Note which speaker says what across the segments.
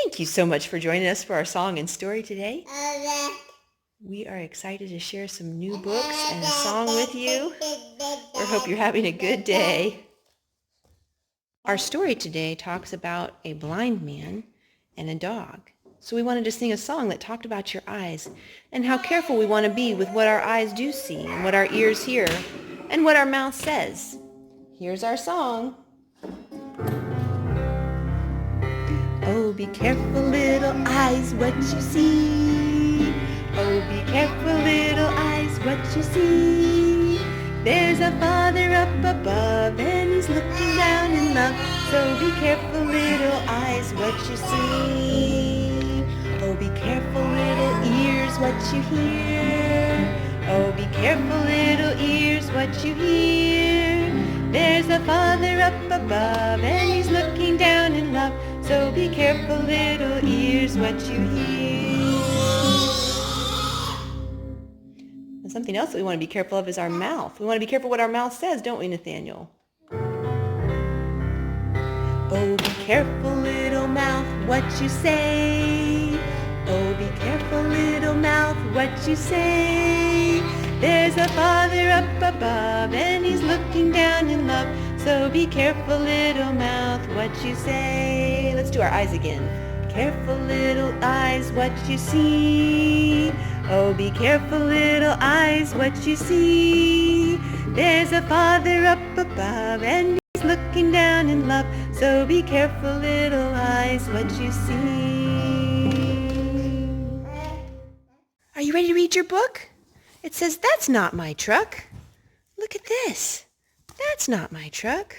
Speaker 1: Thank you so much for joining us for our song and story today. We are excited to share some new books and a song with you. We hope you're having a good day. Our story today talks about a blind man and a dog. So we wanted to sing a song that talked about your eyes and how careful we want to be with what our eyes do see and what our ears hear and what our mouth says. Here's our song. Oh, be careful, little eyes, what you see. Oh, be careful, little eyes, what you see. There's a Father up above, and He's looking down in love. So be careful, little eyes, what you see. Oh, be careful, little ears, what you hear. Oh, be careful, little ears, what you hear. There's a Father up above, and He's looking down in love. So be careful, little ears, what you hear. And something else that we want to be careful of is our mouth. We want to be careful what our mouth says, don't we, Nathaniel? Oh, be careful, little mouth, what you say. Oh, be careful, little mouth, what you say. There's a Father up above, and He's looking down in love. So be careful, little mouth, what you say. Let's do our eyes again. Careful, little eyes, what you see. Oh, be careful, little eyes, what you see. There's a Father up above, and He's looking down in love. So be careful, little eyes, what you see. Are you ready to read your book? It says, "That's not my truck. Look at this. That's not my truck."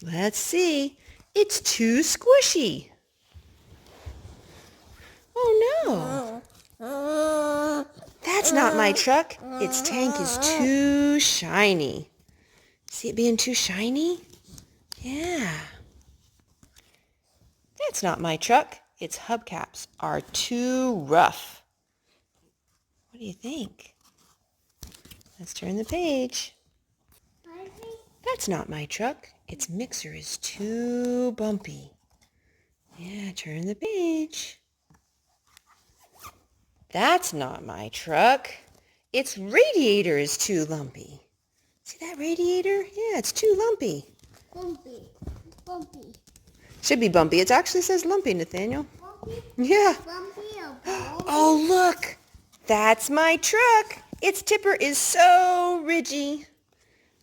Speaker 1: Let's see. It's too squishy. Oh no. That's not my truck. Its tank is too shiny. See it being too shiny? Yeah. That's not my truck. Its hubcaps are too rough. What do you think? Let's turn the page. That's not my truck. Its mixer is too bumpy. Yeah, turn the page. That's not my truck. Its radiator is too lumpy. See that radiator? Yeah, it's too lumpy.
Speaker 2: Bumpy.
Speaker 1: Should be bumpy. It actually says lumpy, Nathaniel.
Speaker 2: Bumpy?
Speaker 1: Yeah.
Speaker 2: Bumpy or bumpy?
Speaker 1: Oh, look. That's my truck. Its tipper is so ridgy.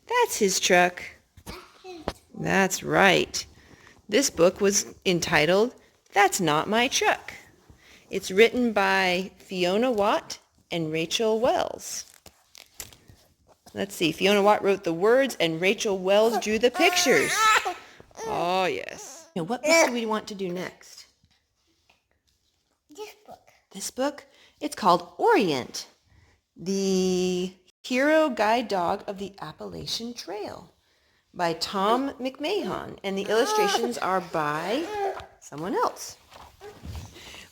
Speaker 1: That's his truck. That's right. This book was entitled, "That's Not My Truck." It's written by Fiona Watt and Rachel Wells. Let's see. Fiona Watt wrote the words and Rachel Wells drew the pictures. Oh, yes. Now, what book do we want to do next?
Speaker 2: This book.
Speaker 1: This book? It's called Orient, the hero guide dog of the Appalachian Trail by Tom McMahon. And the illustrations are by someone else.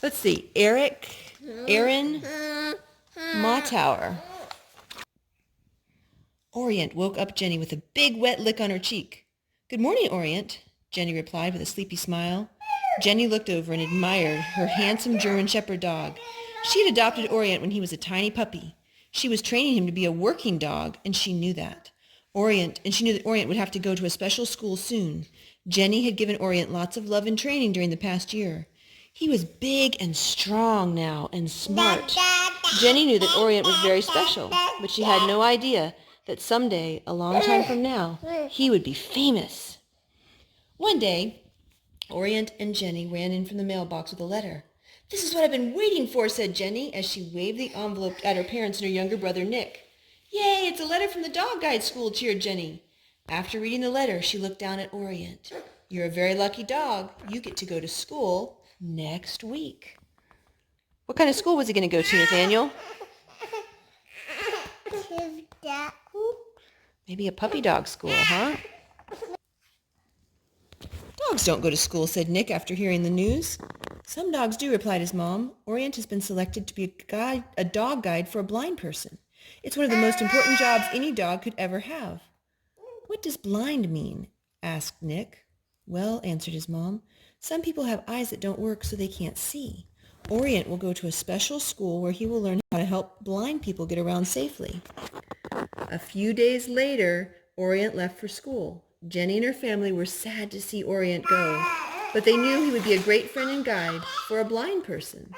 Speaker 1: Let's see. Aaron Mottauer. Orient woke up Jenny with a big wet lick on her cheek. "Good morning, Orient," Jenny replied with a sleepy smile. Jenny looked over and admired her handsome German Shepherd dog. She had adopted Orient when he was a tiny puppy. She was training him to be a working dog, and she knew that. She knew that Orient would have to go to a special school soon. Jenny had given Orient lots of love and training during the past year. He was big and strong now and smart. Jenny knew that Orient was very special, but she had no idea that someday, a long time from now, he would be famous. One day, Orient and Jenny ran in from the mailbox with a letter. "This is what I've been waiting for," said Jenny as she waved the envelope at her parents and her younger brother, Nick. "Yay, it's a letter from the dog guide school," cheered Jenny. After reading the letter, she looked down at Orient. "You're a very lucky dog. You get to go to school next week." What kind of school was he going to go to, Nathaniel? Maybe a puppy dog school, huh? "Dogs don't go to school," said Nick after hearing the news. "Some dogs do," replied his mom. "Orient has been selected to be a dog guide for a blind person. It's one of the most important jobs any dog could ever have." "What does blind mean?" asked Nick. Well, answered his mom, some people have eyes that don't work so they can't see. Orient will go to a special school where he will learn how to help blind people get around safely. A few days later, Orient left for school. Jenny and her family were sad to see Orient go, but they knew he would be a great friend and guide for a blind person.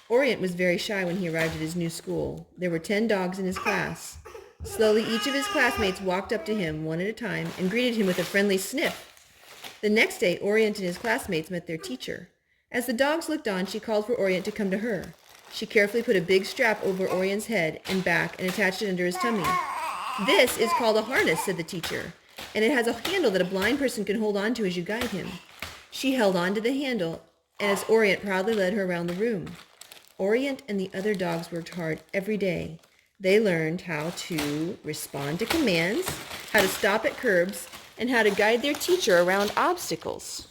Speaker 1: Orient was very shy when he arrived at his new school. There were 10 dogs in his class. Slowly, each of his classmates walked up to him one at a time and greeted him with a friendly sniff. The next day, Orient and his classmates met their teacher. As the dogs looked on, she called for Orient to come to her. She carefully put a big strap over Orient's head and back and attached it under his tummy. "This is called a harness," said the teacher, "and it has a handle that a blind person can hold on to as you guide him." She held on to the handle as Orient proudly led her around the room. Orient and the other dogs worked hard every day. They learned how to respond to commands, how to stop at curbs, and how to guide their teacher around obstacles.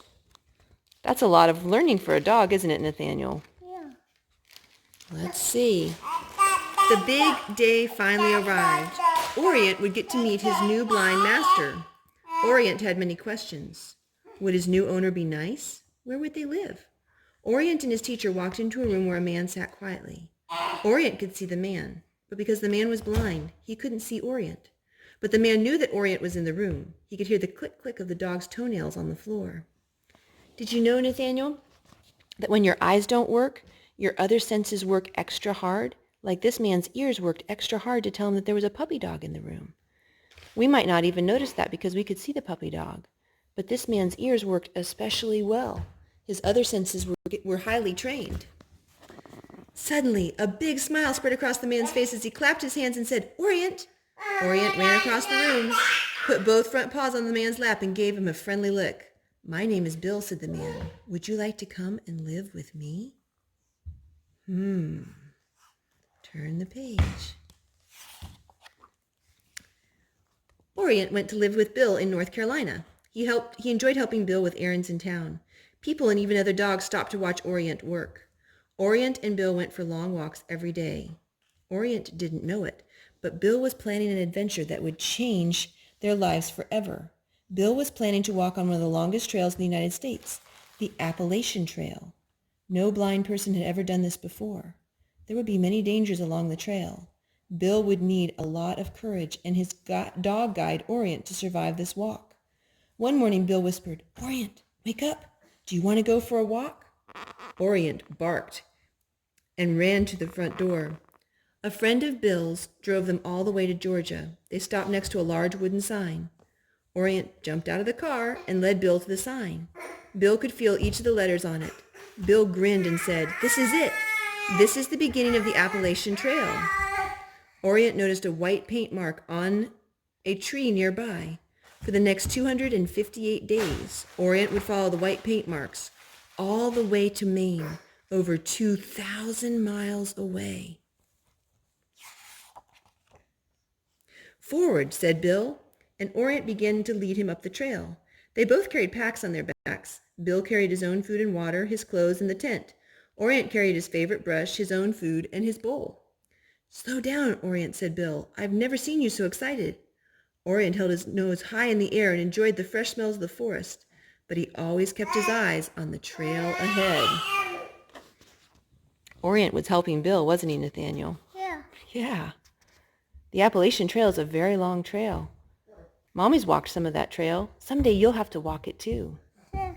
Speaker 1: That's a lot of learning for a dog, isn't it, Nathaniel?
Speaker 2: Yeah.
Speaker 1: Let's see. The big day finally arrived. Orient would get to meet his new blind master. Orient had many questions. Would his new owner be nice? Where would they live? Orient and his teacher walked into a room where a man sat quietly. Orient could see the man, but because the man was blind, he couldn't see Orient. But the man knew that Orient was in the room. He could hear the click-click of the dog's toenails on the floor. Did you know, Nathaniel, that when your eyes don't work, your other senses work extra hard? Like this man's ears worked extra hard to tell him that there was a puppy dog in the room. We might not even notice that because we could see the puppy dog. But this man's ears worked especially well. His other senses were highly trained. Suddenly, a big smile spread across the man's face as he clapped his hands and said, "Orient!" Orient ran across the room, put both front paws on the man's lap, and gave him a friendly lick. "My name is Bill," said the man. "Would you like to come and live with me?" Turn the page. Orient went to live with Bill in North Carolina. He enjoyed helping Bill with errands in town. People and even other dogs stopped to watch Orient work. Orient and Bill went for long walks every day. Orient didn't know it, but Bill was planning an adventure that would change their lives forever. Bill was planning to walk on one of the longest trails in the United States, the Appalachian Trail. No blind person had ever done this before. There would be many dangers along the trail. Bill would need a lot of courage and his dog guide, Orient, to survive this walk. One morning, Bill whispered, "Orient, wake up. Do you want to go for a walk?" Orient barked and ran to the front door. A friend of Bill's drove them all the way to Georgia. They stopped next to a large wooden sign. Orient jumped out of the car and led Bill to the sign. Bill could feel each of the letters on it. Bill grinned and said, "This is it. This is the beginning of the Appalachian Trail." Orient noticed a white paint mark on a tree nearby. For the next 258 days, Orient would follow the white paint marks all the way to Maine, over 2,000 miles away. "Forward," said Bill, and Orient began to lead him up the trail. They both carried packs on their backs. Bill carried his own food and water, his clothes, and the tent. Orient carried his favorite brush, his own food, and his bowl. "Slow down, Orient," said Bill. "I've never seen you so excited." Orient held his nose high in the air and enjoyed the fresh smells of the forest, but he always kept his eyes on the trail ahead. Orient was helping Bill, wasn't he, Nathaniel?
Speaker 2: Yeah.
Speaker 1: Yeah. The Appalachian Trail is a very long trail. Mommy's walked some of that trail. Someday you'll have to walk it too.
Speaker 2: Yeah.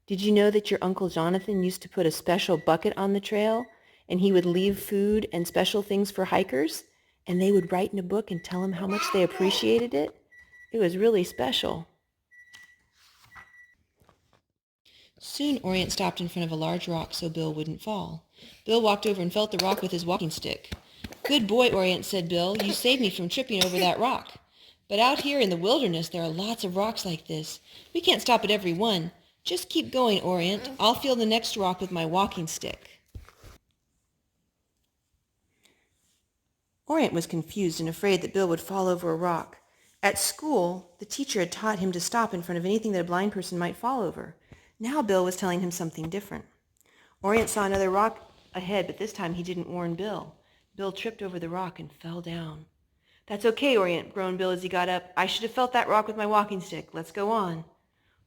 Speaker 1: Did you know that your Uncle Jonathan used to put a special bucket on the trail, and he would leave food and special things for hikers, and they would write in a book and tell him how much they appreciated it? It was really special. Soon Orient stopped in front of a large rock so Bill wouldn't fall. Bill walked over and felt the rock with his walking stick. "Good boy, Orient," said Bill. "You saved me from tripping over that rock. But out here in the wilderness there are lots of rocks like this. We can't stop at every one. Just keep going, Orient. I'll feel the next rock with my walking stick." Orient was confused and afraid that Bill would fall over a rock. At school, the teacher had taught him to stop in front of anything that a blind person might fall over. Now Bill was telling him something different. Orient saw another rock ahead, but this time he didn't warn Bill. Bill tripped over the rock and fell down. "That's okay, Orient," groaned Bill as he got up. "I should have felt that rock with my walking stick. Let's go on."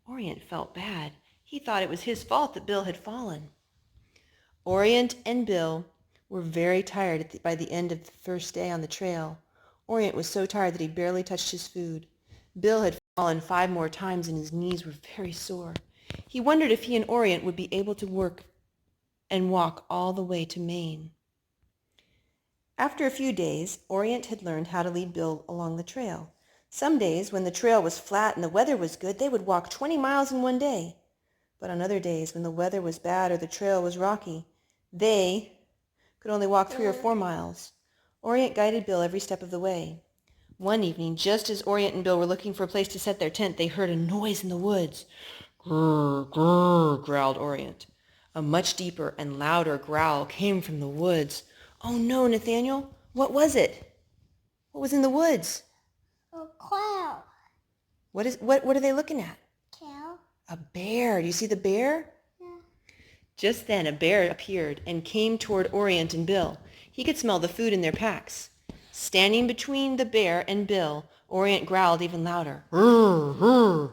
Speaker 1: Orient felt bad. He thought it was his fault that Bill had fallen. Orient and Bill were very tired by the end of the first day on the trail. Orient was so tired that he barely touched his food. Bill had fallen 5 more times and his knees were very sore. He wondered if he and Orient would be able to work and walk all the way to Maine. After a few days, Orient had learned how to lead Bill along the trail. Some days, when the trail was flat and the weather was good, they would walk 20 miles in one day. But on other days, when the weather was bad or the trail was rocky, they could only walk 3 or 4 miles. Orient guided Bill every step of the way. One evening, just as Orient and Bill were looking for a place to set their tent, they heard a noise in the woods. "Grrr, grrr," growled Orient. A much deeper and louder growl came from the woods. "Oh no, Nathaniel! What was it? What was in the woods?"
Speaker 2: A cow.
Speaker 1: What are they looking at?"
Speaker 2: Cow.
Speaker 1: "A bear. Do you see the bear?"
Speaker 2: Yeah.
Speaker 1: Just then a bear appeared and came toward Orient and Bill. He could smell the food in their packs. Standing between the bear and Bill, Orient growled even louder. "Rrr, rrr."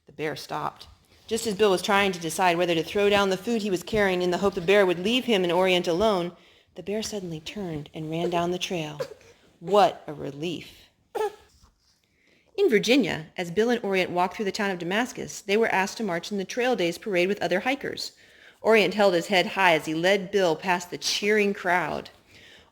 Speaker 1: The bear stopped. Just as Bill was trying to decide whether to throw down the food he was carrying in the hope the bear would leave him and Orient alone, the bear suddenly turned and ran down the trail. What a relief. In Virginia, as Bill and Orient walked through the town of Damascus, they were asked to march in the Trail Days parade with other hikers. Orient held his head high as he led Bill past the cheering crowd.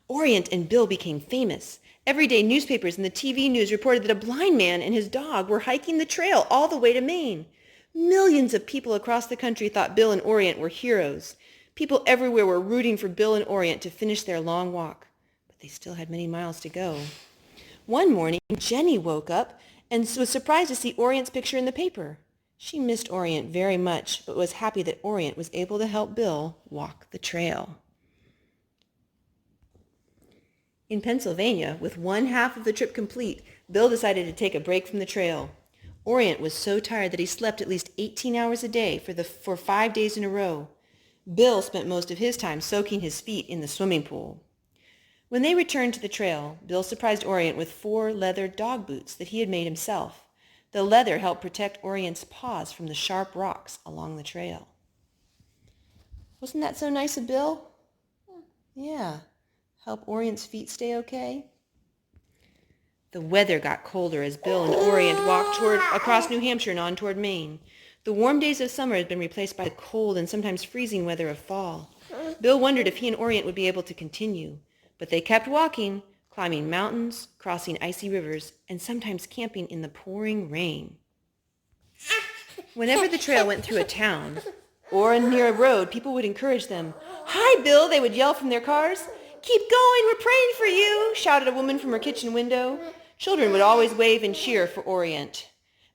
Speaker 1: Orient and Bill became famous. Everyday newspapers and the TV news reported that a blind man and his dog were hiking the trail all the way to Maine. Millions of people across the country thought Bill and Orient were heroes. People everywhere were rooting for Bill and Orient to finish their long walk. But they still had many miles to go. One morning, Jenny woke up and was surprised to see Orient's picture in the paper. She missed Orient very much, but was happy that Orient was able to help Bill walk the trail. In Pennsylvania, with one half of the trip complete, Bill decided to take a break from the trail. Orient was so tired that he slept at least 18 hours a day for 5 days in a row. Bill spent most of his time soaking his feet in the swimming pool. When they returned to the trail, Bill surprised Orient with 4 leather dog boots that he had made himself. The leather helped protect Orient's paws from the sharp rocks along the trail. Wasn't that so nice of Bill? Yeah. Help Orient's feet stay okay? The weather got colder as Bill and Orient walked across New Hampshire and on toward Maine. The warm days of summer had been replaced by the cold and sometimes freezing weather of fall. Bill wondered if he and Orient would be able to continue. But they kept walking, climbing mountains, crossing icy rivers, and sometimes camping in the pouring rain. Whenever the trail went through a town or near a road, people would encourage them. "Hi, Bill," they would yell from their cars. "Keep going, we're praying for you," shouted a woman from her kitchen window. Children would always wave and cheer for Orient.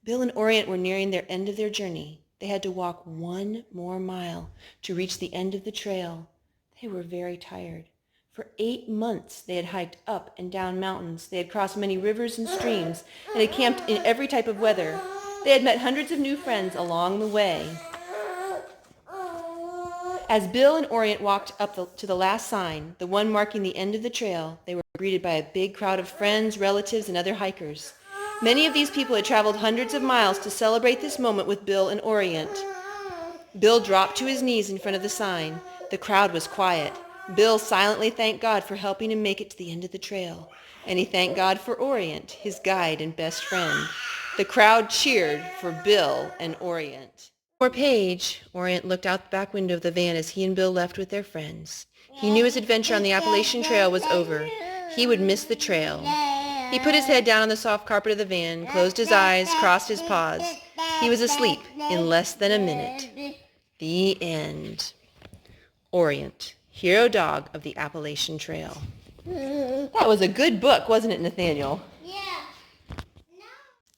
Speaker 1: Bill and Orient were nearing their end of their journey. They had to walk 1 more mile to reach the end of the trail. They were very tired. For 8 months, they had hiked up and down mountains. They had crossed many rivers and streams and had camped in every type of weather. They had met hundreds of new friends along the way. As Bill and Orient walked up to the last sign, the one marking the end of the trail, they were greeted by a big crowd of friends, relatives, and other hikers. Many of these people had traveled hundreds of miles to celebrate this moment with Bill and Orient. Bill dropped to his knees in front of the sign. The crowd was quiet. Bill silently thanked God for helping him make it to the end of the trail, and he thanked God for Orient, his guide and best friend. The crowd cheered for Bill and Orient. On the page, Orient looked out the back window of the van as he and Bill left with their friends. He knew his adventure on the Appalachian Trail was over. He would miss the trail. He put his head down on the soft carpet of the van, closed his eyes, crossed his paws. He was asleep in less than a minute. The end. Orient, hero dog of the Appalachian Trail. That was a good book, wasn't it, Nathaniel?
Speaker 2: Yeah.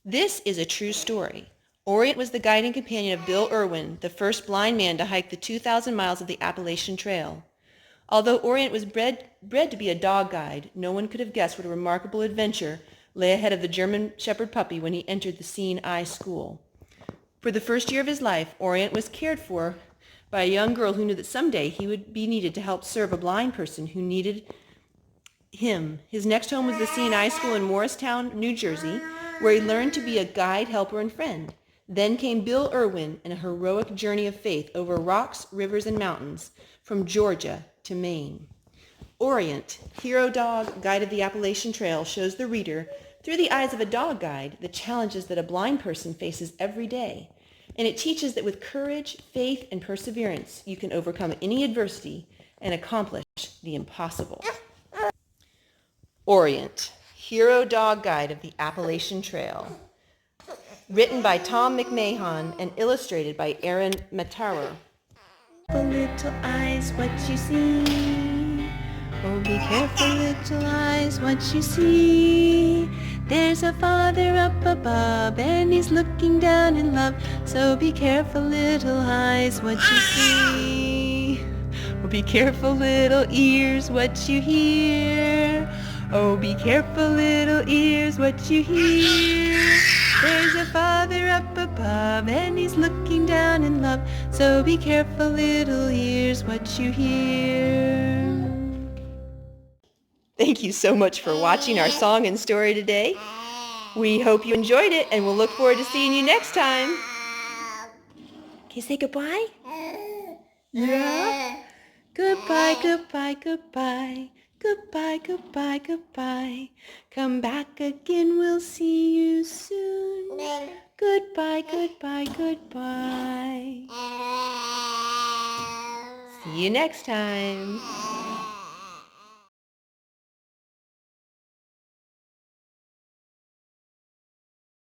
Speaker 1: This is a true story. Orient was the guiding companion of Bill Irwin, the first blind man to hike the 2,000 miles of the Appalachian Trail. Although Orient was bred to be a dog guide, no one could have guessed what a remarkable adventure lay ahead of the German Shepherd puppy when he entered the Seeing Eye School. For the first year of his life, Orient was cared for by a young girl who knew that someday he would be needed to help serve a blind person who needed him. His next home was the CNI School in Morristown, New Jersey, where he learned to be a guide, helper, and friend. Then came Bill Irwin and a heroic journey of faith over rocks, rivers, and mountains from Georgia to Maine. Orient, hero dog, guide of the Appalachian Trail, shows the reader, through the eyes of a dog guide, the challenges that a blind person faces every day. And it teaches that with courage, faith, and perseverance, you can overcome any adversity and accomplish the impossible. Orient, hero dog guide of the Appalachian Trail. Written by Tom McMahon and illustrated by Aaron Mataro.
Speaker 3: Little eyes, what you see. Oh, be careful, little eyes, what you see. There's a father up above, and he's looking down in love. So be careful, little eyes, what you see. Oh, be careful, little ears, what you hear. Oh, be careful, little ears, what you hear. There's a father up above, and he's looking down in love. So be careful, little ears, what you hear.
Speaker 1: Thank you so much for watching our song and story today. We hope you enjoyed it, and we'll look forward to seeing you next time. Can you say goodbye?
Speaker 3: Yeah? Goodbye, goodbye, goodbye. Goodbye, goodbye, goodbye. Come back again, we'll see you soon. Goodbye, goodbye, goodbye.
Speaker 1: See you next time.